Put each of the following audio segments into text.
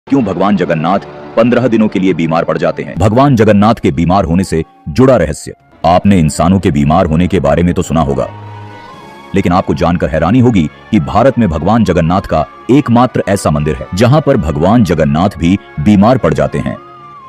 क्यों भगवान जगन्नाथ 15 दिनों के लिए बीमार पड़ जाते हैं। भगवान जगन्नाथ के बीमार होने से जुड़ा रहस्य। आपने इंसानों के बीमार होने के बारे में तो सुना होगा, लेकिन आपको जानकर हैरानी होगी कि भारत में भगवान जगन्नाथ का एकमात्र ऐसा मंदिर है जहां पर भगवान जगन्नाथ भी बीमार पड़ जाते हैं।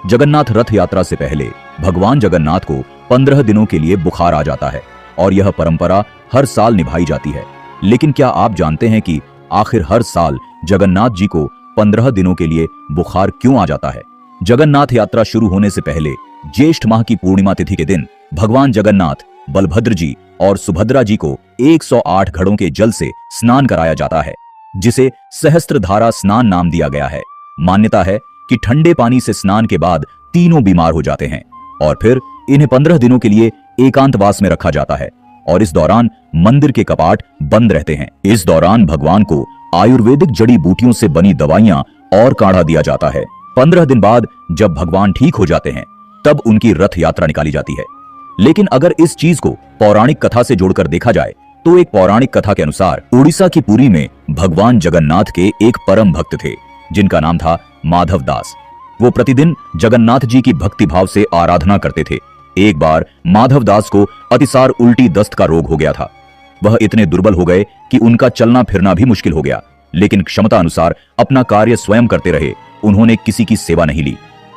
जगन्नाथ रथ यात्रा से पहले भगवान जगन्नाथ को 15 दिनों के लिए बुखार आ जाता है और यह परंपरा हर साल निभाई जाती है। लेकिन क्या आप जानते हैं कि आखिर हर साल जगन्नाथ जी को 15 दिनों के लिए बुखार क्यों आ जाता है? जगन्नाथ यात्रा शुरू होने से पहले ज्येष्ठ माह की पूर्णिमा तिथि के दिन भगवान जगन्नाथ, बलभद्र जी और सुभद्रा जी को 108 घड़ों के जल से स्नान कराया जाता है, जिसे सहस्त्रधारा स्नान नाम दिया गया है। मान्यता है कि ठंडे पानी से स्नान के बाद तीनों बीमार हो जाते हैं और फिर इन्हें 15 दिनों के लिए एकांतवास में रखा जाता है और इस दौरान मंदिर के कपाट बंद रहते हैं। इस दौरान भगवान को आयुर्वेदिक जड़ी बूटियों से बनी दवाइयां और काढ़ा दिया जाता है। 15 दिन बाद जब भगवान ठीक हो जाते हैं तब उनकी रथ यात्रा निकाली जाती है। लेकिन अगर इस चीज को पौराणिक कथा से जोड़कर देखा जाए तो एक पौराणिक कथा के अनुसार उड़ीसा की पुरी में भगवान जगन्नाथ के एक परम भक्त थे जिनका नाम था माधव दास। वो प्रतिदिन जगन्नाथ जी की भक्ति भाव से आराधना करते थे। एक बार माधव दास को अतिसार उल्टी दस्त का रोग हो गया था। वह इतने दुर्बल हो गए कि उनका चलना फिरना भी मुश्किल हो गया, लेकिन क्षमता अनुसार अपना कार्य स्वयं करते रहे। उन्होंने किसी की सेवा नहीं ली।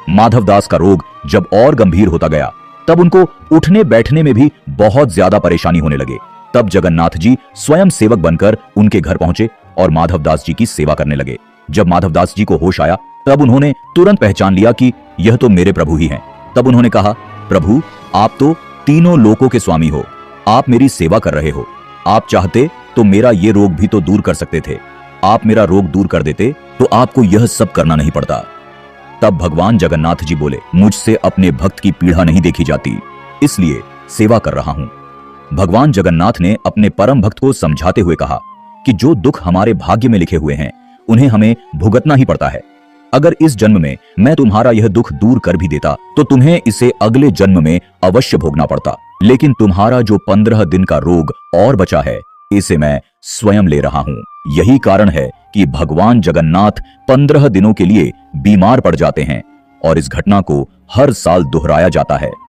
माधव दास का रोग जब और गंभीर होता गया तब उनको उठने बैठने में भी बहुत ज्यादा परेशानी होने लगे। तब जगन्नाथ जी स्वयं सेवक बनकर उनके घर पहुंचे और माधव दास जी की सेवा करने लगे। जब माधव दास जी को होश आया तब उन्होंने तुरंत पहचान लिया कि यह तो मेरे प्रभु ही हैं। तब उन्होंने कहा, प्रभु, आप तो तीनों लोकों के स्वामी हो, आप मेरी सेवा कर रहे हो। आप चाहते तो मेरा ये रोग भी तो दूर कर सकते थे। आप मेरा रोग दूर कर देते तो आपको यह सब करना नहीं पड़ता। तब भगवान जगन्नाथ जी बोले, मुझसे अपने भक्त की पीड़ा नहीं देखी जाती, इसलिए सेवा कर रहा हूं। भगवान जगन्नाथ ने अपने परम भक्त को समझाते हुए कहा कि जो दुख हमारे भाग्य में लिखे हुए हैं उन्हें हमें भुगतना ही पड़ता है। अगर इस जन्म में मैं तुम्हारा यह दुख दूर कर भी देता तो तुम्हें इसे अगले जन्म में अवश्य भोगना पड़ता। लेकिन तुम्हारा जो 15 दिन का रोग और बचा है, इसे मैं स्वयं ले रहा हूं। यही कारण है कि भगवान जगन्नाथ 15 दिनों के लिए बीमार पड़ जाते हैं और इस घटना को हर साल दोहराया जाता है।